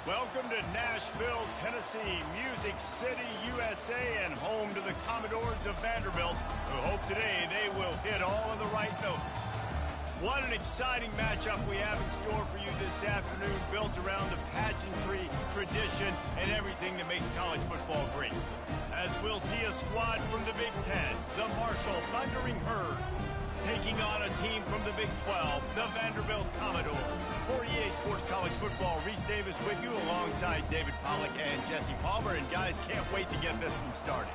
Welcome to Nashville, Tennessee, Music City, USA, and home to the Commodores of Vanderbilt, who hope today they will hit all of the right notes. What an exciting matchup we have in store for you this afternoon, built around the pageantry, tradition, and everything that makes college football great. As we'll see a squad from the Big Ten, the Marshall Thundering Herd, taking on a team from the Big 12, the Vanderbilt Commodores. For EA Sports College Football, Reese Davis with you alongside David Pollack and Jesse Palmer. And guys, can't wait to get this one started.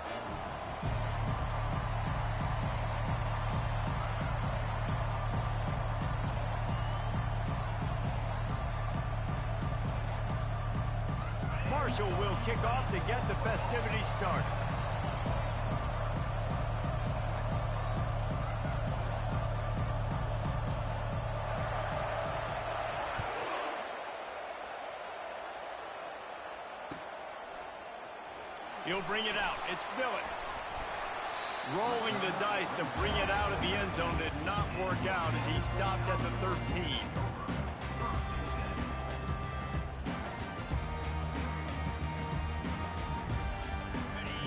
Marshall will kick off to get the festivities started. He'll bring it out. It's Villett. Rolling the dice to bring it out of the end zone did not work out as he stopped at the 13.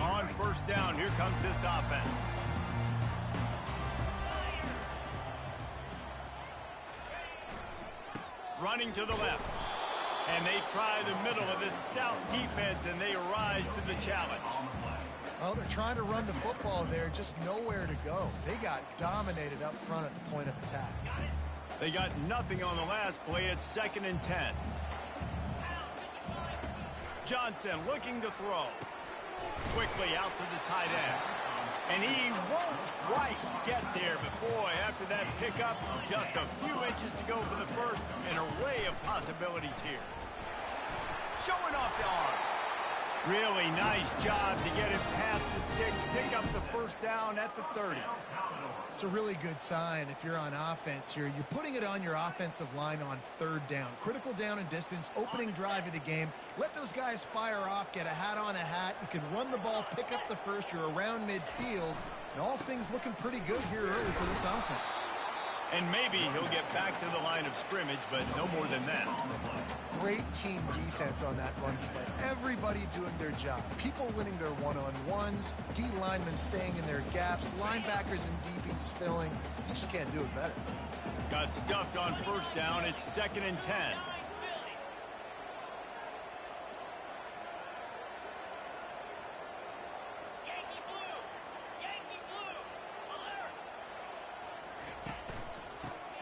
On first down, here comes this offense. Running to the left. And they try the middle of this stout defense, and they rise to the challenge. Well, they're trying to run the football there, just nowhere to go. They got dominated up front at the point of attack. They got nothing on the last play. It's 2nd and 10. Johnson looking to throw. Quickly out to the tight end. And he won't quite get there, but boy, after that pickup, just a few inches to go for the first, an array of possibilities here. Showing off the arm. Really nice job to get it past the sticks, pick up the first down at the 30. It's a really good sign if you're on offense here. You're putting it on your offensive line on 3rd down. Critical down and distance, opening drive of the game. Let those guys fire off, get a hat on a hat. You can run the ball, pick up the first. You're around midfield. And all things looking pretty good here early for this offense. And maybe he'll get back to the line of scrimmage, but no more than that. Great team defense on that run play. Everybody doing their job. People winning their one-on-ones, D linemen staying in their gaps, linebackers and DBs filling. You just can't do it better. Got stuffed on first down. It's 2nd and 10.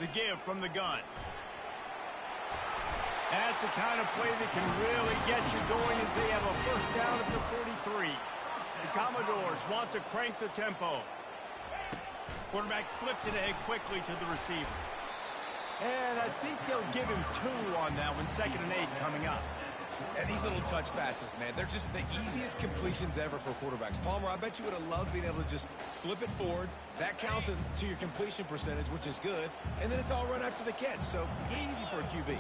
The give from the gun. That's the kind of play that can really get you going as they have a first down at the 43. The Commodores want to crank the tempo. Quarterback flips it ahead quickly to the receiver. And I think they'll give him 2 on that one. 2nd and 8 coming up. And these little touch passes, man, they're just the easiest completions ever for quarterbacks. Palmer, I bet you would have loved being able to just flip it forward. That counts as to your completion percentage, which is good. And then it's all run after the catch, so pretty easy for a QB.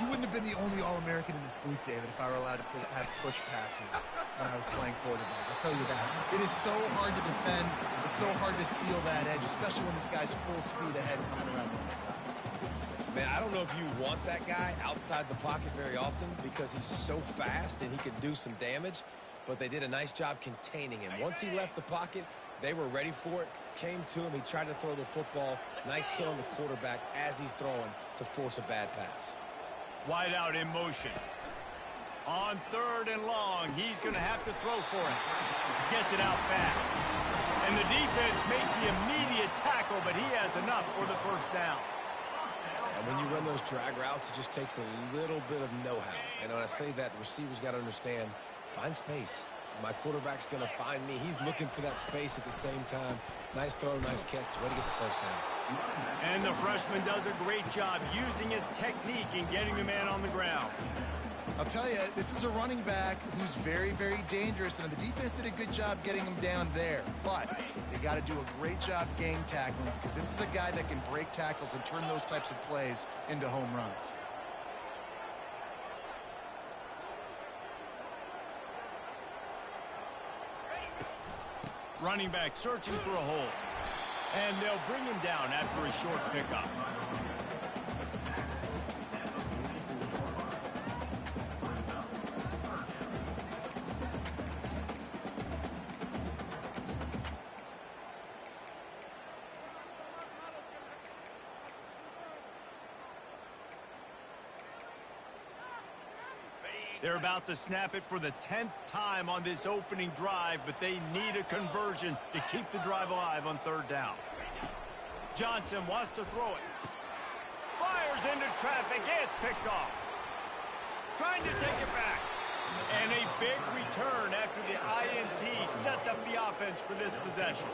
You wouldn't have been the only All-American in this booth, David, if I were allowed to have push passes when I was playing quarterback. I'll tell you that. It is so hard to defend. It's so hard to seal that edge, especially when this guy's full speed ahead coming around the inside. Man, I don't know if you want that guy outside the pocket very often because he's so fast and he can do some damage, but they did a nice job containing him. Once he left the pocket, they were ready for it, came to him, he tried to throw the football. Nice hit on the quarterback as he's throwing to force a bad pass. Wide out in motion. On 3rd and long, he's going to have to throw for it. Gets it out fast. And the defense makes the immediate tackle, but he has enough for the first down. And when you run those drag routes, it just takes a little bit of know-how. And when I say that, the receiver's got to understand, find space. My quarterback's going to find me. He's looking for that space at the same time. Nice throw, nice catch. Way to get the first down. And the freshman does a great job using his technique and getting the man on the ground. I'll tell you, this is a running back who's very, very dangerous, and the defense did a good job getting him down there. But they got to do a great job game tackling because this is a guy that can break tackles and turn those types of plays into home runs. Running back searching for a hole. And they'll bring him down after a short pickup. They're about to snap it for the 10th time on this opening drive, but they need a conversion to keep the drive alive on third down. Johnson wants to throw it. Fires into traffic. It's picked off. Trying to take it back. And a big return after the INT sets up the offense for this possession.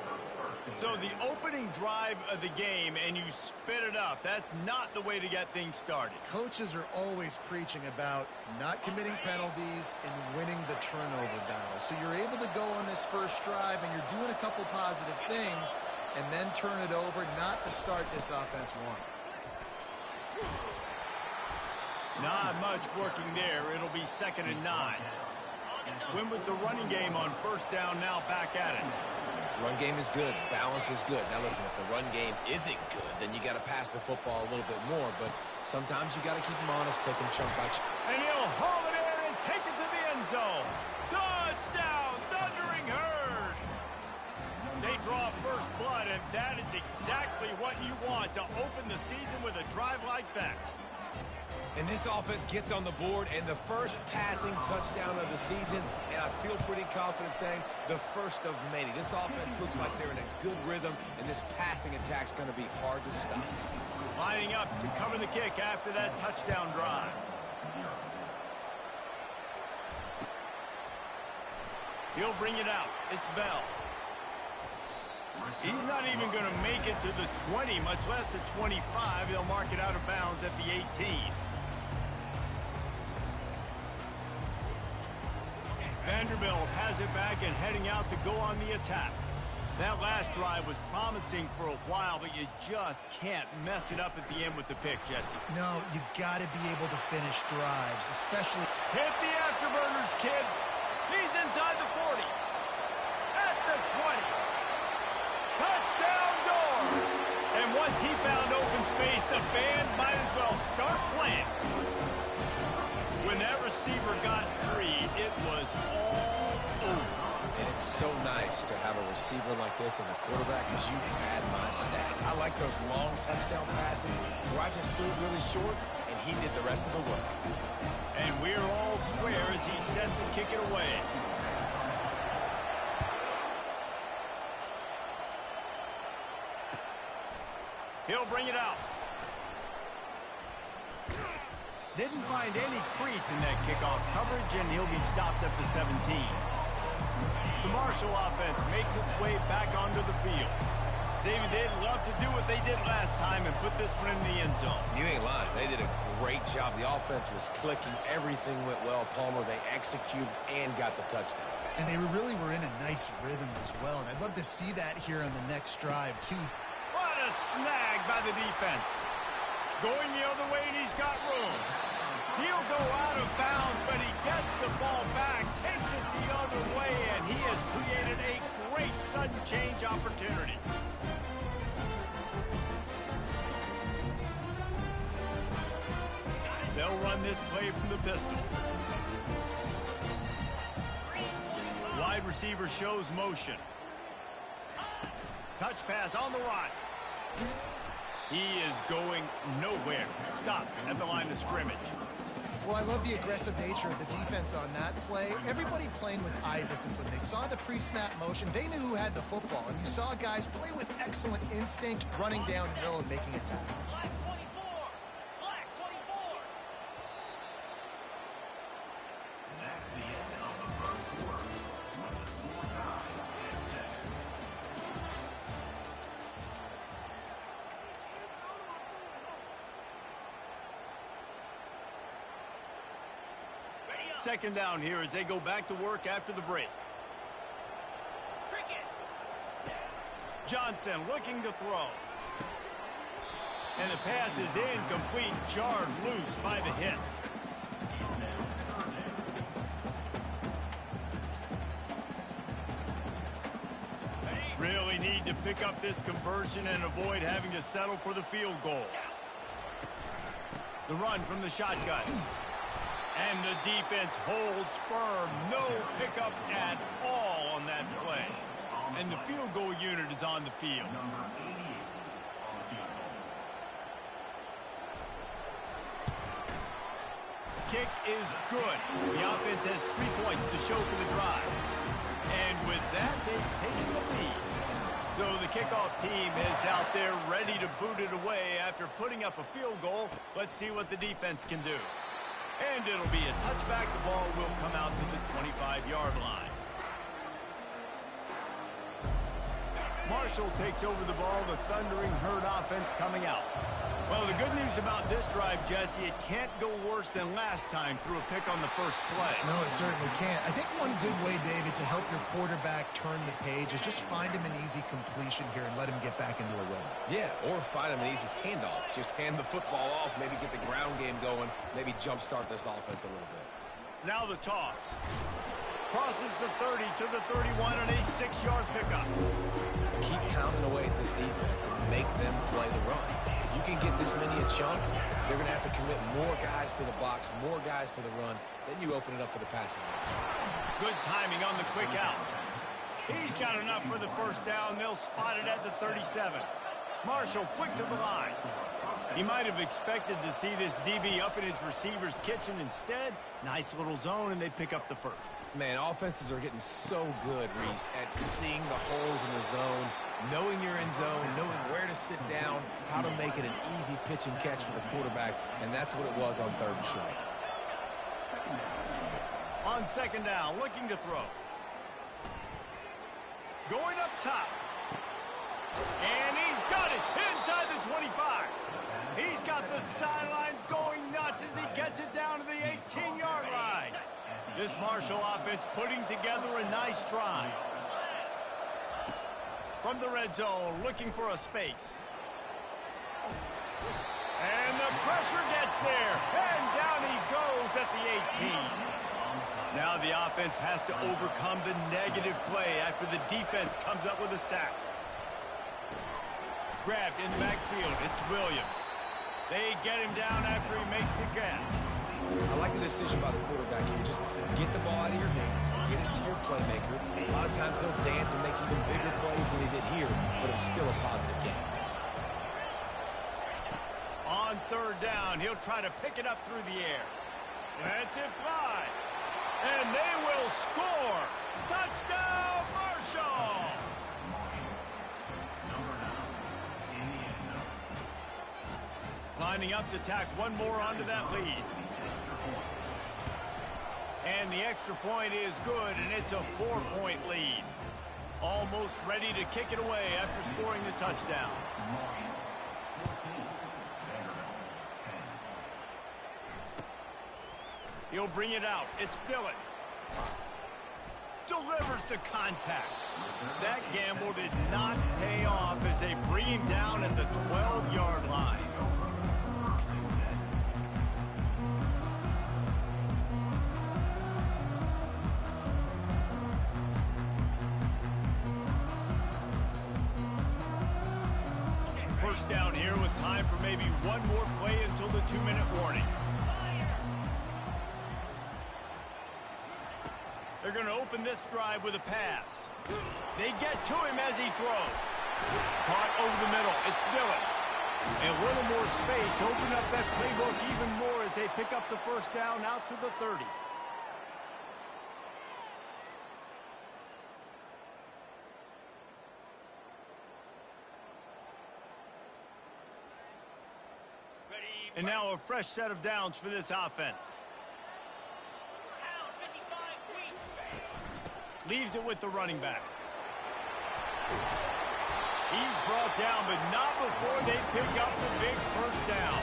So the opening drive of the game, and you spit it up. That's not the way to get things started. Coaches are always preaching about not committing penalties and winning the turnover battle. So you're able to go on this first drive, and you're doing a couple positive things, and then turn it over, not to start this offense one. Not much working there. It'll be 2nd and 9. Win with the running game on first down, now back at it. Run game is good. Balance is good. Now, listen, if the run game isn't good, then you got to pass the football a little bit more. But sometimes you got to keep them honest, take them chunk by chunk. And he'll haul it in and take it to the end zone. Touchdown, Thundering Herd. They draw first blood, and that is exactly what you want to open the season with a drive like that. And this offense gets on the board, and the first passing touchdown of the season, and I feel pretty confident saying the first of many. This offense looks like they're in a good rhythm, and this passing attack's going to be hard to stop. Lining up to cover the kick after that touchdown drive. He'll bring it out. It's Bell. He's not even going to make it to the 20, much less the 25. They'll mark it out of bounds at the 18. Vanderbilt has it back and heading out to go on the attack. That last drive was promising for a while, but you just can't mess it up at the end with the pick, Jesse. No, you got to be able to finish drives, especially... Hit the afterburners, kid. He's inside the 40. At the 20. Touchdown Doors! And once he found open space, the band might as well start playing. When that receiver got free, it was all over. And it's so nice to have a receiver like this as a quarterback because you had my stats. I like those long touchdown passes where I just threw it really short, and he did the rest of the work. And we're all square as he's set to kick it away. He'll bring it out. Didn't find any crease in that kickoff coverage, and he'll be stopped at the 17. The Marshall offense makes its way back onto the field. David, they'd love to do what they did last time and put this one in the end zone. You ain't lying. They did a great job. The offense was clicking. Everything went well. Palmer, they executed and got the touchdown. And they really were in a nice rhythm as well. And I'd love to see that here on the next drive, too. What a snag by the defense. Going the other way, and he's got room. He'll go out of bounds, but he gets the ball back, takes it the other way, and he has created a great sudden change opportunity. They'll run this play from the pistol. Wide receiver shows motion. Touch pass on the run. He is going nowhere. Stop at the line of scrimmage. Well, I love the aggressive nature of the defense on that play. Everybody playing with eye discipline. They saw the pre-snap motion. They knew who had the football. And you saw guys play with excellent instinct, running downhill and making a tackle. Black 24. Second down here as they go back to work after the break. Johnson looking to throw. And the pass is incomplete, jarred loose by the hit. Really need to pick up this conversion and avoid having to settle for the field goal. The run from the shotgun. And the defense holds firm. No pickup at all on that play. And the field goal unit is on the field. Kick kick is good. The offense has 3 points to show for the drive. And with that, they've taken the lead. So the kickoff team is out there ready to boot it away after putting up a field goal. Let's see what the defense can do. And it'll be a touchback. The ball will come out to the 25-yard line. Marshall takes over the ball. The Thundering Herd offense coming out. Well, the good news about this drive, Jesse, it can't go worse than last time through a pick on the first play. No, it certainly can't. I think one good way, David, to help your quarterback turn the page is just find him an easy completion here and let him get back into a rhythm. Yeah, or find him an easy handoff. Just hand the football off, maybe get the ground game going, maybe jumpstart this offense a little bit. Now the toss. Crosses the 30 to the 31 on a 6-yard pickup. Keep pounding away at this defense and make them play the run. If you can get this many a chunk, they're going to have to commit more guys to the box, more guys to the run. Then you open it up for the passing game. Good timing on the quick out. He's got enough for the first down. They'll spot it at the 37. Marshall quick to the line. He might have expected to see this DB up in his receiver's kitchen. Instead, nice little zone, and they pick up the first. Man, offenses are getting so good, Reese, at seeing the holes in the zone, knowing you're in zone, knowing where to sit down, how to make it an easy pitch and catch for the quarterback, and that's what it was on 3rd and short. On 2nd down, looking to throw. Going up top. And he's got it inside the 25. He's got the sidelines going nuts as he gets it down to the 18-yard line. This Marshall offense putting together a nice drive. From the red zone, looking for a space. And the pressure gets there. And down he goes at the 18. Now the offense has to overcome the negative play after the defense comes up with a sack. Grabbed in the backfield. It's Williams. They get him down after he makes the catch. I like the decision by the quarterback here. Just get the ball out of your hands, get it to your playmaker. A lot of times he'll dance and make even bigger plays than he did here, but it was still a positive game. On 3rd down, he'll try to pick it up through the air. That's it fly. And they will score. Touchdown, Marshall! Lining up to tack one more onto that lead. And the extra point is good, and it's a 4-point lead. Almost ready to kick it away after scoring the touchdown. He'll bring it out. It's Dillon. Delivers the contact. That gamble did not pay off as they bring him down at the 12-yard line. First down here with time for maybe one more play until the 2-minute warning. They're going to open this drive with a pass. They get to him as he throws. Caught over the middle. It's Dillon. A little more space. Open up that playbook even more as they pick up the first down out to the 30. And now a fresh set of downs for this offense. Leaves it with the running back. He's brought down, but not before they pick up the big first down.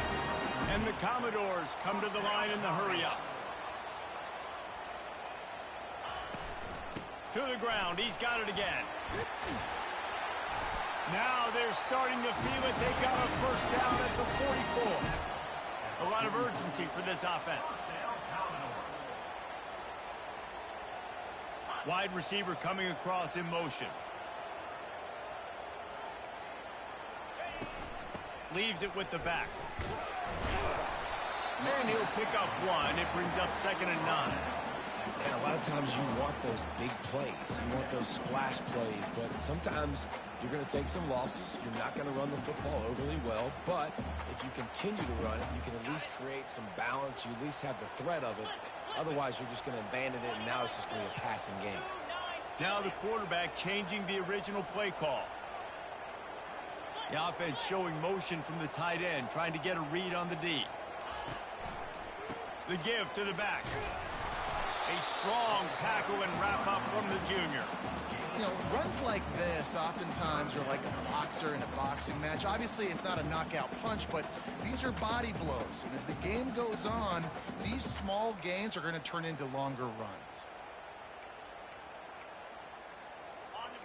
And the Commodores come to the line in the hurry-up. To the ground. He's got it again. Now they're starting to feel it. They got a first down at the 44. A lot of urgency for this offense. Wide receiver coming across in motion. Leaves it with the back. And he'll pick up one. It brings up 2nd and 9. And a lot of times you want those big plays. You want those splash plays, but sometimes you're going to take some losses. You're not going to run the football overly well, but if you continue to run it, you can at least create some balance. You at least have the threat of it. Otherwise, you're just going to abandon it, and now it's just going to be a passing game. Now the quarterback changing the original play call. The offense showing motion from the tight end, trying to get a read on the D. The give to the back. A strong tackle and wrap up from the junior. You know, runs like this oftentimes are like a boxer in a boxing match. Obviously, it's not a knockout punch, but these are body blows. And as the game goes on, these small gains are going to turn into longer runs.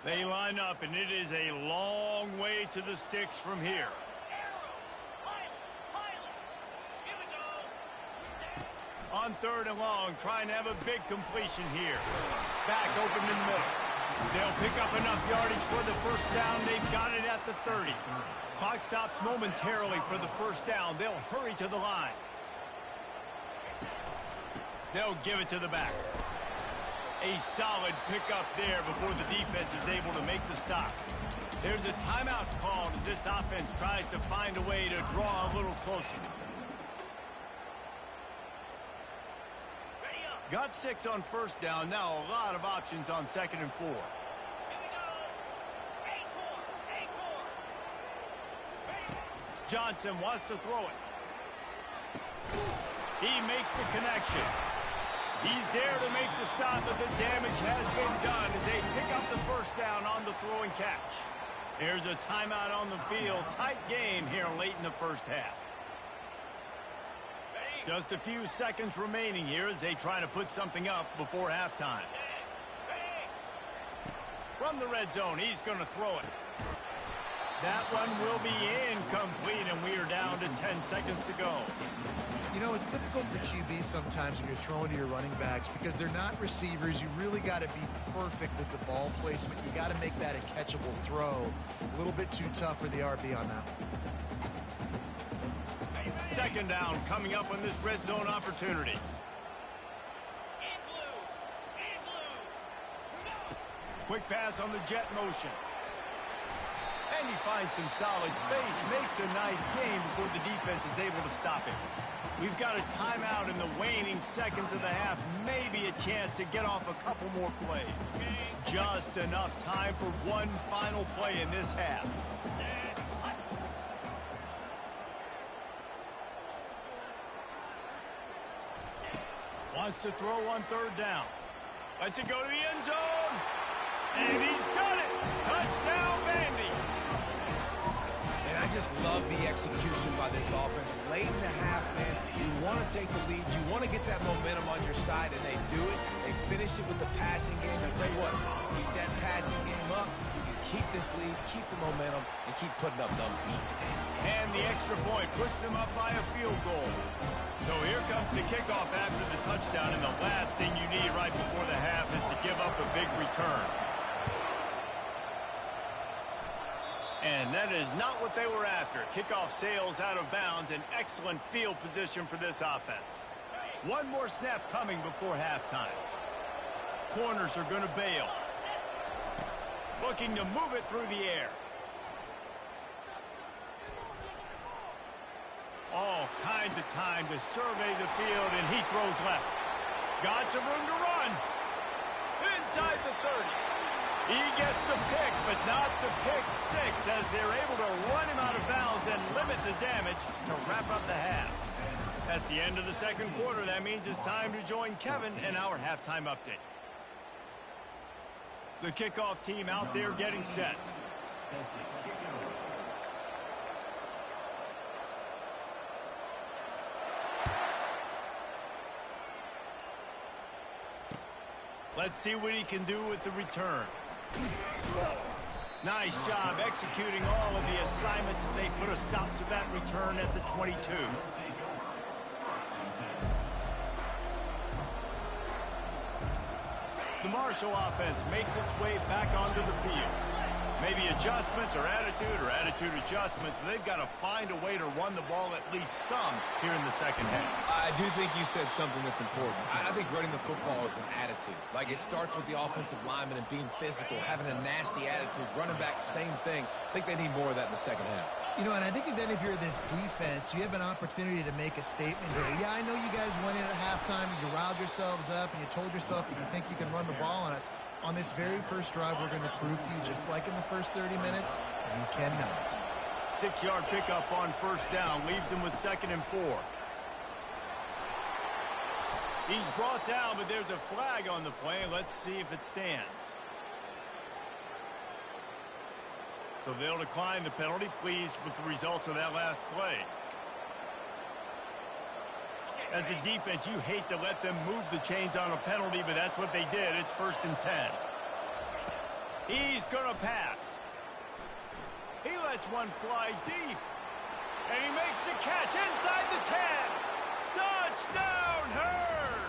They line up, and it is a long way to the sticks from here. On 3rd and long, trying to have a big completion here. Back open in the middle. They'll pick up enough yardage for the first down. They've got it at the 30. Clock stops momentarily for the first down. They'll hurry to the line. They'll give it to the back. A solid pickup there before the defense is able to make the stop. There's a timeout called as this offense tries to find a way to draw a little closer. Got 6 on first down. Now a lot of options on 2nd and 4. Johnson wants to throw it. He makes the connection. He's there to make the stop, but the damage has been done as they pick up the first down on the throw and catch. There's a timeout on the field. Tight game here late in the first half. Just a few seconds remaining here as they try to put something up before halftime. From the red zone, he's going to throw it. That one will be incomplete, and we are down to 10 seconds to go. You know, it's difficult for QBs sometimes when you're throwing to your running backs because they're not receivers. You really got to be perfect with the ball placement. You got to make that a catchable throw. A little bit too tough for the RB on that one. 2nd down coming up on this red zone opportunity. Quick pass on the jet motion. And he finds some solid space, makes a nice game before the defense is able to stop him. We've got a timeout in the waning seconds of the half, maybe a chance to get off a couple more plays. Just enough time for one final play in this half. Wants to throw on 3rd down. Lets it go to the end zone. And he's got it. Touchdown, Vandy. And I just love the execution by this offense. Late in the half, man, you want to take the lead. You want to get that momentum on your side, and they do it. They finish it with the passing game. I'll tell you what, keep that passing game up. You keep this lead, keep the momentum, and keep putting up numbers. And the extra point puts them up by a field goal. So here comes the kickoff after the touchdown, and the last thing you need right before the half is to give up a big return. And that is not what they were after. Kickoff sails out of bounds, an excellent field position for this offense. One more snap coming before halftime. Corners are going to bail. Looking to move it through the air. All kinds of time to survey the field, and he throws left. Got some room to run. Inside the 30. He gets the pick, but not the pick 6, as they're able to run him out of bounds and limit the damage to wrap up the half. That's the end of the 2nd quarter. That means it's time to join Kevin in our halftime update. The kickoff team out there getting set. Let's see what he can do with the return. Nice job executing all of the assignments as they put a stop to that return at the 22. The Marshall offense makes its way back onto the field. Maybe adjustments or attitude adjustments. But they've got to find a way to run the ball at least some here in the second half. I do think you said something that's important. I think running the football is an attitude. Like, it starts with the offensive lineman and being physical, having a nasty attitude. Running back, same thing. I think they need more of that in the second half. You know, and I think if you're this defense, you have an opportunity to make a statement here. Yeah, I know you guys went in at halftime and you riled yourselves up and you told yourself that you think you can run the ball on us. On this very first drive, we're going to prove to you, just like in the first 30 minutes, you cannot. 6-yard pickup on first down leaves him with 2nd and 4. He's brought down, but there's a flag on the play. Let's see if it stands. So they'll decline the penalty. Pleased with the results of that last play. As a defense, you hate to let them move the chains on a penalty, but that's what they did. It's 1st and 10. He's going to pass. He lets one fly deep. And he makes the catch inside the 10. Touchdown, Hurd!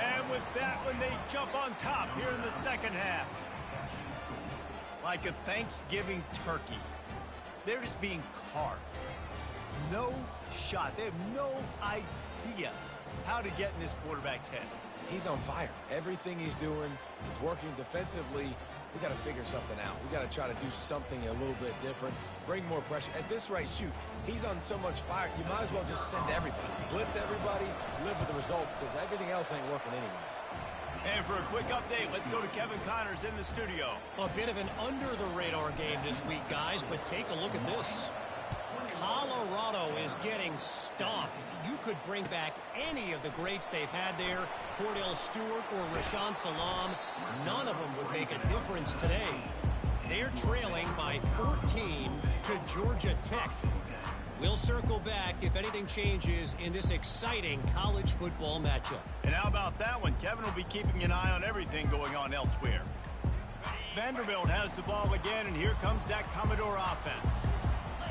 And with that one, they jump on top here in the second half. Like a Thanksgiving turkey. They're just being carved. No shot. They have no idea how to get in this quarterback's head. He's on fire. Everything he's doing is working defensively. We got to figure something out. We got to try to do something a little bit different. Bring more pressure. At this rate, shoot, he's on so much fire, you might as well just send everybody. Blitz everybody, live with the results, because everything else ain't working anyways. And for a quick update, let's go to Kevin Connors in the studio. A bit of an under-the-radar game this week, guys, but take a look at this. Colorado is getting stomped. You could bring back any of the greats they've had there, Cordell Stewart or Rashaan Salam. None of them would make a difference today. They're trailing by 14 to Georgia Tech. We'll circle back if anything changes in this exciting college football matchup. And how about that one? Kevin will be keeping an eye on everything going on elsewhere. Vanderbilt has the ball again, and here comes that Commodore offense.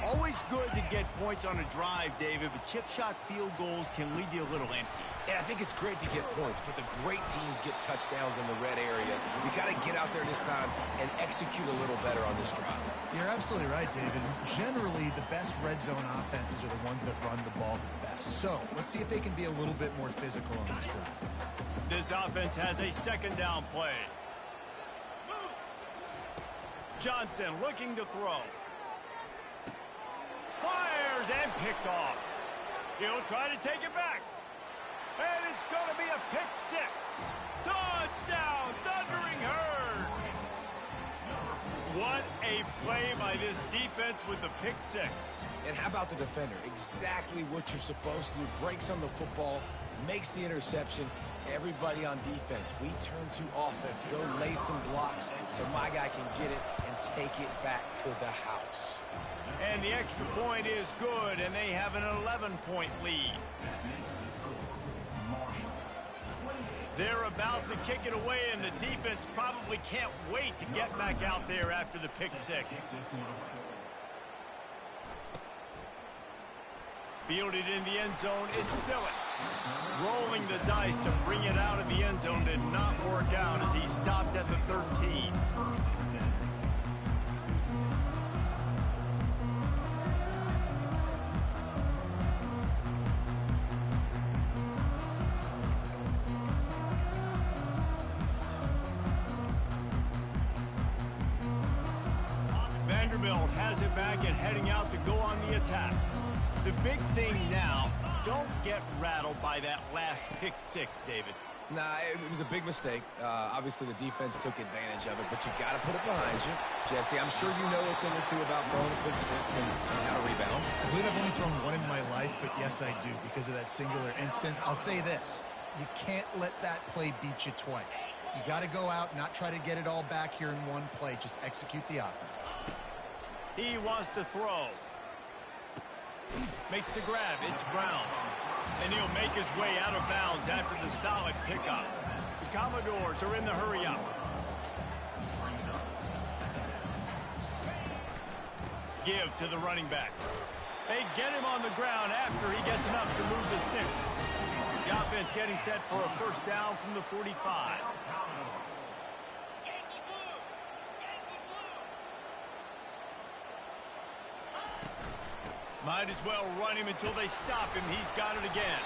Always good to get points on a drive, David, but chip shot field goals can leave you a little empty. And I think it's great to get points, but the great teams get touchdowns in the red area. You got to get out there this time and execute a little better on this drive. You're absolutely right, David. Generally, the best red zone offenses are the ones that run the ball the best. So let's see if they can be a little bit more physical on this drive. This offense has a 2nd down play. Johnson looking to throw. Fires and picked off. He'll try to take it back. And it's going to be a pick 6. Touchdown, Thundering Herd. What a play by this defense with the pick 6. And how about the defender? Exactly what you're supposed to do. Breaks on the football, makes the interception. Everybody on defense, we turn to offense. Go lay some blocks so my guy can get it and take it back to the house. And the extra point is good, and they have an 11-point lead. They're about to kick it away, and the defense probably can't wait to get back out there after the pick 6. Fielded in the end zone, it's Dillon. Rolling the dice to bring it out of the end zone did not work out as he stopped at the 13. Vanderbilt has it back and heading out to go on the attack. The big thing now, don't get rattled by that last pick 6, David. Nah, it was a big mistake. Obviously, the defense took advantage of it, but you got to put it behind you. Jesse, I'm sure you know a thing or two about throwing a pick 6 and how to rebound. I believe I've only thrown one in my life, but yes, I do, because of that singular instance. I'll say this. You can't let that play beat you twice. You got to go out, not try to get it all back here in one play. Just execute the offense. He wants to throw. Makes the grab. It's Brown. And he'll make his way out of bounds after the solid pickup. The Commodores are in the hurry-up. Give to the running back. They get him on the ground after he gets enough to move the sticks. The offense getting set for a first down from the 45. Might as well run him until they stop him. He's got it again.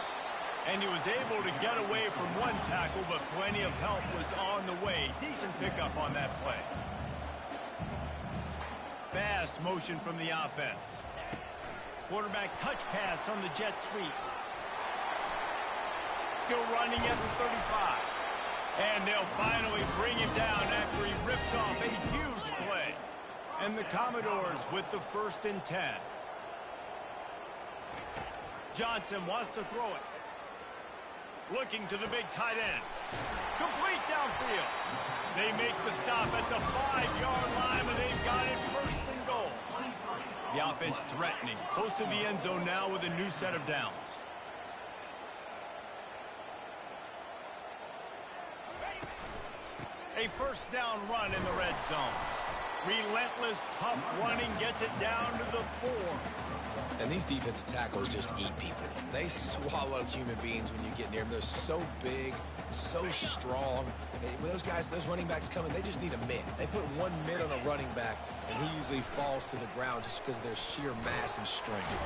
And he was able to get away from one tackle, but plenty of help was on the way. Decent pickup on that play. Fast motion from the offense. Quarterback touch pass on the jet sweep. Still running at the 35. And they'll finally bring him down after he rips off a huge play. And the Commodores with the 1st and 10. Johnson wants to throw it. Looking to the big tight end. Complete downfield. They make the stop at the 5-yard line, and they've got it 1st and goal. The offense threatening. Close to the end zone now with a new set of downs. A 1st down run in the red zone. Relentless, tough running gets it down to the 4. And these defensive tackles just eat people. They swallow human beings when you get near them. They're so big, so strong. When those guys, those running backs come in, they just need a mid. They put one mid on a running back, and he usually falls to the ground just because of their sheer mass and strength.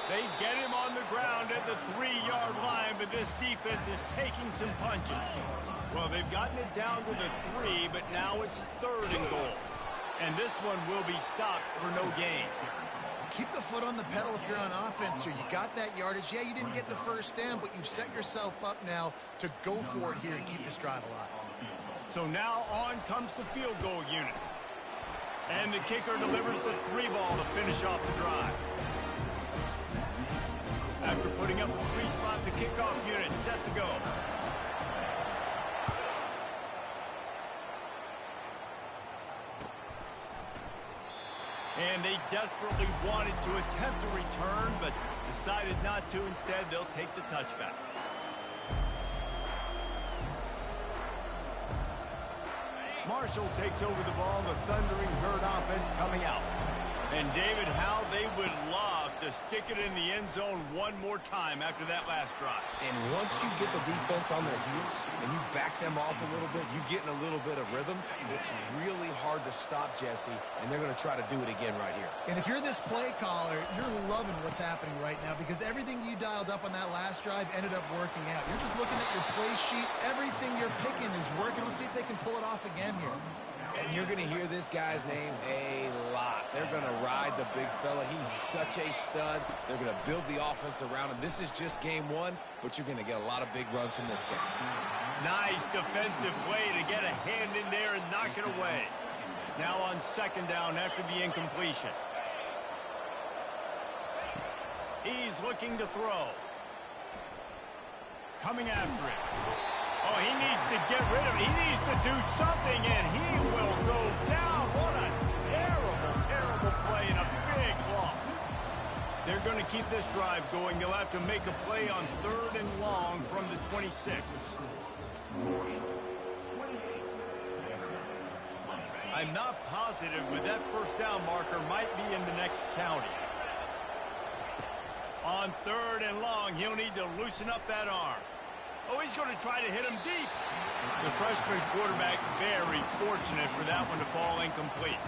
They get him on the ground at the 3-yard line, but this defense is taking some punches. Well, they've gotten it down to the 3, but now it's 3rd and goal. And this one will be stopped for no gain. Keep the foot on the pedal if you're on offense here. You got that yardage. Yeah, you didn't get the 1st down, but you've set yourself up now to go for it here and keep this drive alive. So now on comes the field goal unit. And the kicker delivers the 3 ball to finish off the drive. After putting up a 3 spot, the kickoff unit set to go. And they desperately wanted to attempt a return, but decided not to. Instead, they'll take the touchback. Marshall takes over the ball. The Thundering Herd offense coming out. And David, how they would love to stick it in the end zone one more time after that last drive. And once you get the defense on their heels and you back them off a little bit, you get in a little bit of rhythm, it's really hard to stop, Jesse, and they're going to try to do it again right here. And if you're this play caller, you're loving what's happening right now because everything you dialed up on that last drive ended up working out. You're just looking at your play sheet. Everything you're picking is working. Let's see if they can pull it off again here. And you're going to hear this guy's name a lot. They're going to ride the big fella. He's such a stud. They're going to build the offense around him. This is just game 1, but you're going to get a lot of big runs from this game. Nice defensive play to get a hand in there and knock it away. Now on 2nd down after the incompletion. He's looking to throw. Coming after it. Oh, he needs to get rid of it. He needs to do something, and he will go down. What a terrible, terrible play and a big loss. They're going to keep this drive going. They'll have to make a play on 3rd and long from the 26. I'm not positive, but that 1st down marker might be in the next county. On 3rd and long, he'll need to loosen up that arm. Oh, he's going to try to hit him deep. The freshman quarterback very fortunate for that one to fall incomplete.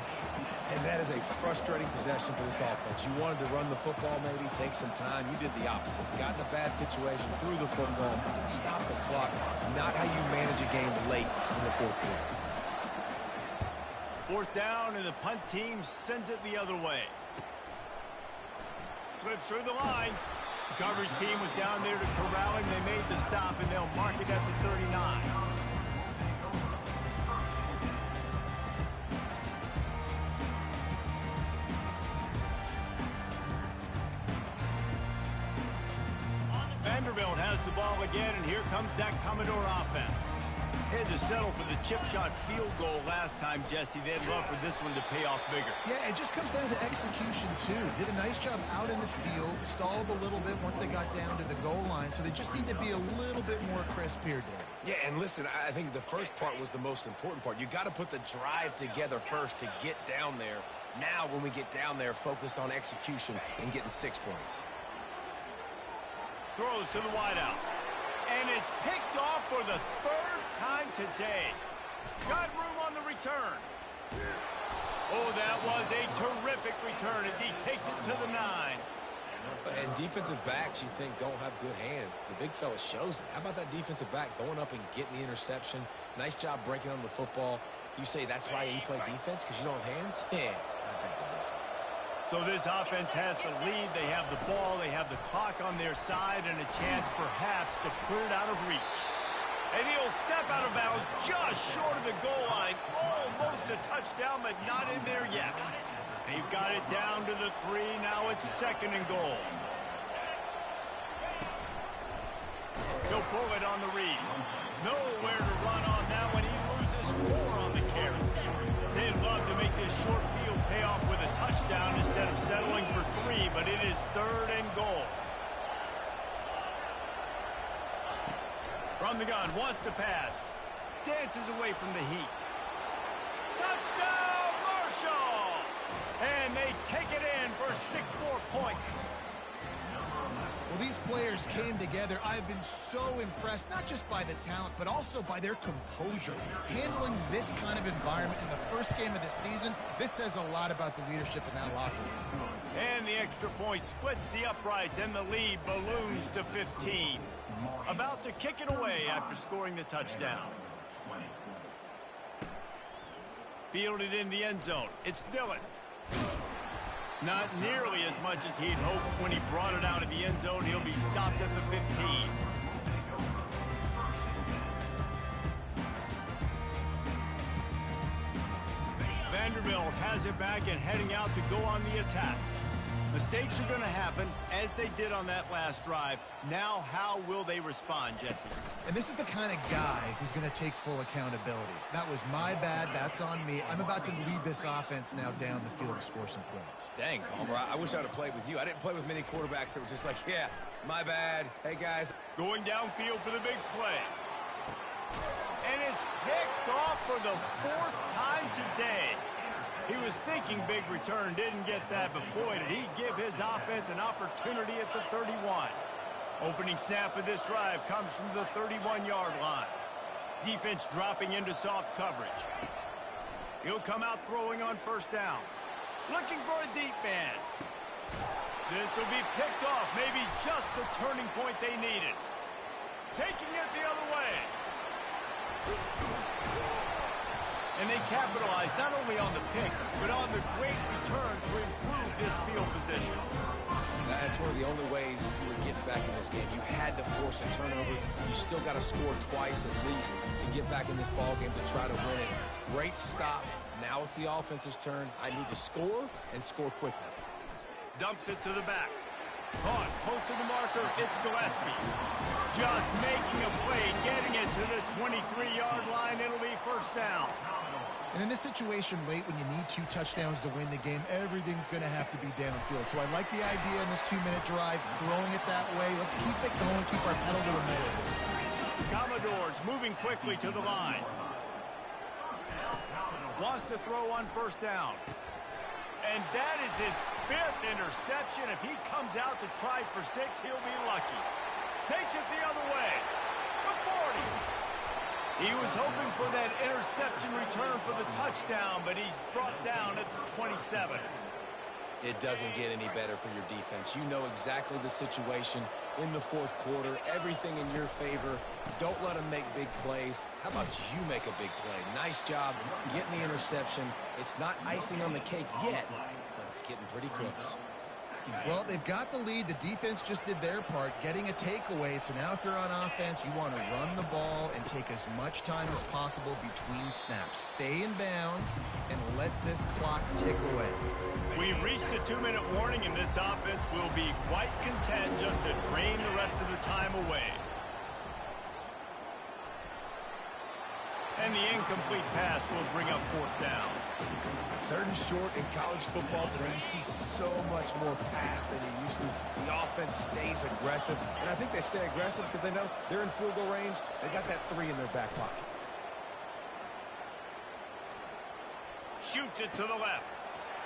And that is a frustrating possession for this offense. You wanted to run the football, maybe take some time. You did the opposite. Got in a bad situation, threw the football, stopped the clock. Not how you manage a game late in the 4th quarter. 4th down, and the punt team sends it the other way. Slips through the line. The coverage team was down there to corral him. They made the stop, and they'll mark it at the 39. Vanderbilt has the ball again, and here comes that Commodore offense. Had to settle for the chip shot field goal last time, Jesse. They'd love for this one to pay off bigger. Yeah, it just comes down to execution, too. Did a nice job out in the field, stalled a little bit once they got down to the goal line, so they just need to be a little bit more crisp here, Dave. Yeah, and listen, I think the first part was the most important part. You got to put the drive together first to get down there. Now, when we get down there, focus on execution and getting 6 points. Throws to the wideout. And it's picked off for the 3rd time today. Got room on the return. Oh, that was a terrific return as he takes it to the 9. And defensive backs you think don't have good hands. The big fella shows it. How about that defensive back going up and getting the interception? Nice job breaking on the football. You say that's why you play defense, because you don't have hands? Yeah, I beg to differ. So this offense has the lead. They have the ball. They have the clock on their side and a chance perhaps to put it out of reach. And he'll step out of bounds just short of the goal line. Almost a touchdown, but not in there yet. They've got it down to the 3. Now it's 2nd and goal. He'll pull it on the read. Nowhere to run on that one. He loses 4 on the carry. They'd love to make this short field pay off with a touchdown instead of settling for 3, but it is 3rd and goal. From the gun, wants to pass. Dances away from the heat. Touchdown, Marshall! And they take it in for 6 more points. Well, these players came together. I've been so impressed, not just by the talent, but also by their composure. Handling this kind of environment in the first game of the season, this says a lot about the leadership in that locker room. And the extra point splits the uprights, and the lead balloons to 15. About to kick it away after scoring the touchdown. Fielded in the end zone. It's Dillon. Not nearly as much as he'd hoped when he brought it out of the end zone. He'll be stopped at the 15. Vanderbilt has it back and heading out to go on the attack. Mistakes are going to happen, as they did on that last drive. Now, how will they respond, Jesse? And this is the kind of guy who's going to take full accountability. That was my bad. That's on me. I'm about to lead this offense now down the field to score some points. Dang, Palmer, I wish I would have played with you. I didn't play with many quarterbacks that were just like, yeah, my bad. Hey, guys. Going downfield for the big play. And it's picked off for the 4th time today. He was thinking big return, didn't get that, but boy, did he give his offense an opportunity at the 31. Opening snap of this drive comes from the 31-yard line. Defense dropping into soft coverage. He'll come out throwing on 1st down. Looking for a deep man. This will be picked off, maybe just the turning point they needed. Taking it the other way. And they capitalize not only on the pick, but on the great return to improve this field position. That's one of the only ways you were getting back in this game. You had to force a turnover. You still got to score twice at least to get back in this ball game to try to win it. Great stop. Now it's the offense's turn. I need to score and score quickly. Dumps it to the back. Caught, close to the marker, it's Gillespie. Just making a play, getting it to the 23-yard line. It'll be 1st down. And in this situation late, when you need 2 touchdowns to win the game, everything's going to have to be downfield. So I like the idea in this 2-minute drive, throwing it that way. Let's keep it going, keep our pedal to the metal. Commodores moving quickly to the line. Wants to throw on 1st down. And that is his 5th interception. If he comes out to try for 6, he'll be lucky. Takes it the other way. The 40. He was hoping for that interception return for the touchdown, but he's brought down at the 27. It doesn't get any better for your defense. You know exactly the situation in the 4th quarter. Everything in your favor. Don't let them make big plays. How about you make a big play? Nice job getting the interception. It's not icing on the cake yet, but it's getting pretty close. Well, they've got the lead. The defense just did their part, getting a takeaway. So now if you're on offense, you want to run the ball and take as much time as possible between snaps. Stay in bounds and let this clock tick away. We've reached the 2-minute warning, and this offense will be quite content just to drain the rest of the time away. And the incomplete pass will bring up 4th down. 3rd and short in college football today. You see so much more pass than you used to. The offense stays aggressive, and I think they stay aggressive because they know they're in field goal range. They got that 3 in their back pocket. Shoots it to the left.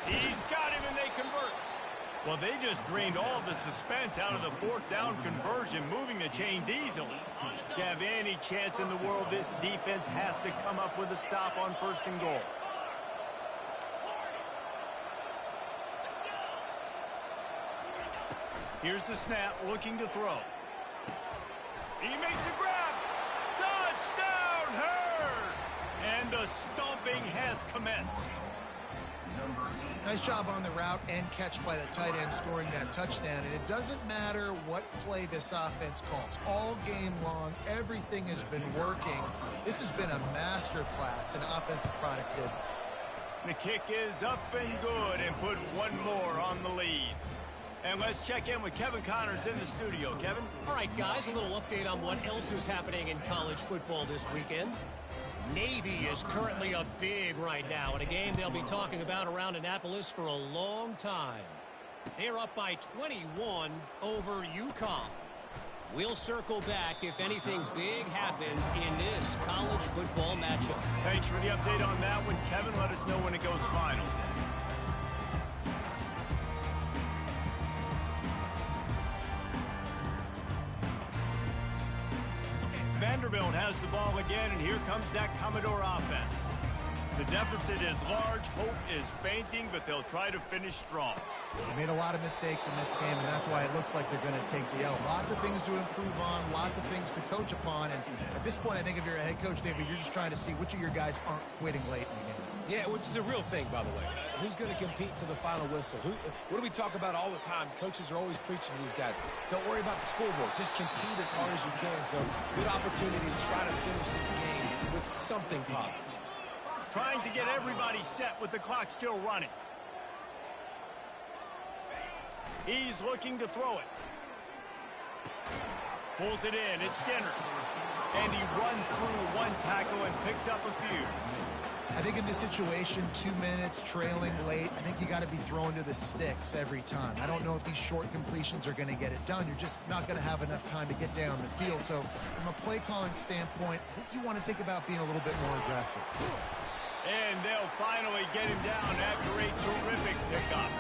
He's got him, and they convert. Well, they just drained all the suspense out of the 4th down conversion, moving the chains easily. To have any chance in the world, this defense has to come up with a stop on 1st and goal. Here's the snap, looking to throw. He makes a grab. Touchdown, Hurd! And the stomping has commenced. Nice job on the route and catch by the tight end scoring that touchdown. And it doesn't matter what play this offense calls. All game long, everything has been working. This has been a masterclass in offensive productivity. The kick is up and good and put one more on the lead. And let's check in with Kevin Connors in the studio. Kevin? All right, guys, a little update on what else is happening in college football this weekend. Navy is currently up big right now in a game they'll be talking about around Annapolis for a long time. They're up by 21 over UConn. We'll circle back if anything big happens in this college football matchup. Thanks for the update on that one, Kevin. Let us know when it goes final. Vanderbilt has the ball again, and here comes that Commodore offense. The deficit is large, hope is fainting, but they'll try to finish strong. They made a lot of mistakes in this game, and that's why it looks like they're going to take the L. Lots of things to improve on, lots of things to coach upon, and at this point, I think if you're a head coach, David, you're just trying to see which of your guys aren't quitting late in the game. Yeah, which is a real thing, by the way. Who's going to compete to the final whistle? What do we talk about all the time? Coaches are always preaching to these guys. Don't worry about the scoreboard. Just compete as hard as you can. So, good opportunity to try to finish this game with something positive. Trying to get everybody set with the clock still running. He's looking to throw it. Pulls it in. It's Skinner. And he runs through one tackle and picks up a few. I think in this situation, 2 minutes, trailing late, I think you got to be throwing to the sticks every time. I don't know if these short completions are going to get it done. You're just not going to have enough time to get down the field. So from a play calling standpoint, I think you want to think about being a little bit more aggressive. And they'll finally get him down after a terrific pickup.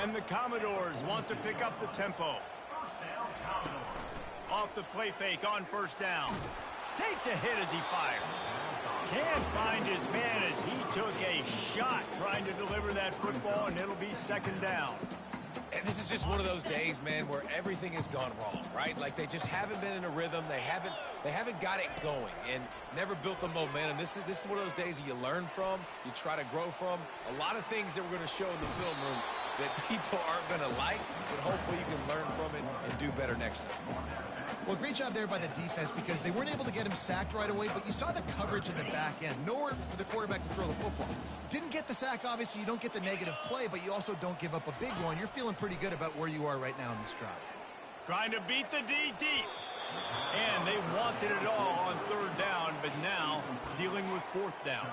And the Commodores want to pick up the tempo. Off the play fake on first down. Takes a hit as he fires. Can't find his man as he took a shot trying to deliver that football, and it'll be second down. And this is just one of those days, man, where everything has gone wrong, right? Like they just haven't been in a rhythm. They haven't got it going and never built the momentum. This is one of those days that you learn from, you try to grow from. A lot of things that we're going to show in the film room that people aren't going to like, but hopefully you can learn from it and do better next time. Well, great job there by the defense because they weren't able to get him sacked right away, but you saw the coverage in the back end. Nowhere for the quarterback to throw the football. Didn't get the sack, obviously. You don't get the negative play, but you also don't give up a big one. You're feeling pretty good about where you are right now in this drive. Trying to beat the D deep. And they wanted it all on third down, but now dealing with fourth down.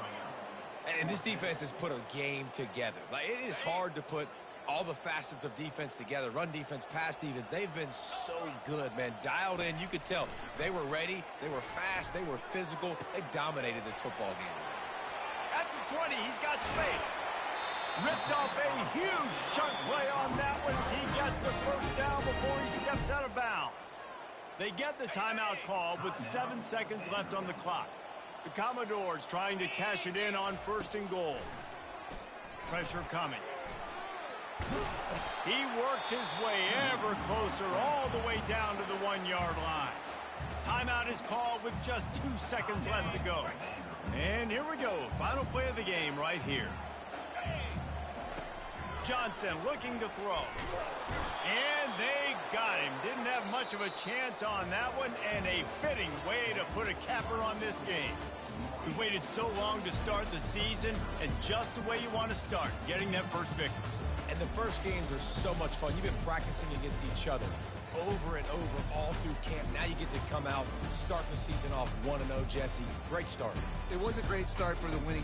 And this defense has put a game together. Like, it is hard to put all the facets of defense together. Run defense, pass defense. They've been so good, man. Dialed in. You could tell they were ready. They were fast. They were physical. They dominated this football game. At the 20, he's got space. Ripped off a huge chunk play on that one as he gets the first down before he steps out of bounds. They get the timeout called with 7 seconds left on the clock. The Commodores trying to cash it in on first and goal. Pressure coming. He works his way ever closer all the way down to the 1-yard line. Timeout is called with just 2 seconds left to go. And here we go. Final play of the game right here. Johnson looking to throw. And they got him. Didn't have much of a chance on that one, and a fitting way to put a capper on this game. We waited so long to start the season, and just the way you want to start, getting that first victory. And the first games are so much fun. You've been practicing against each other over and over all through camp. Now you get to come out, start the season off 1-0, Jesse. Great start. It was a great start for the winning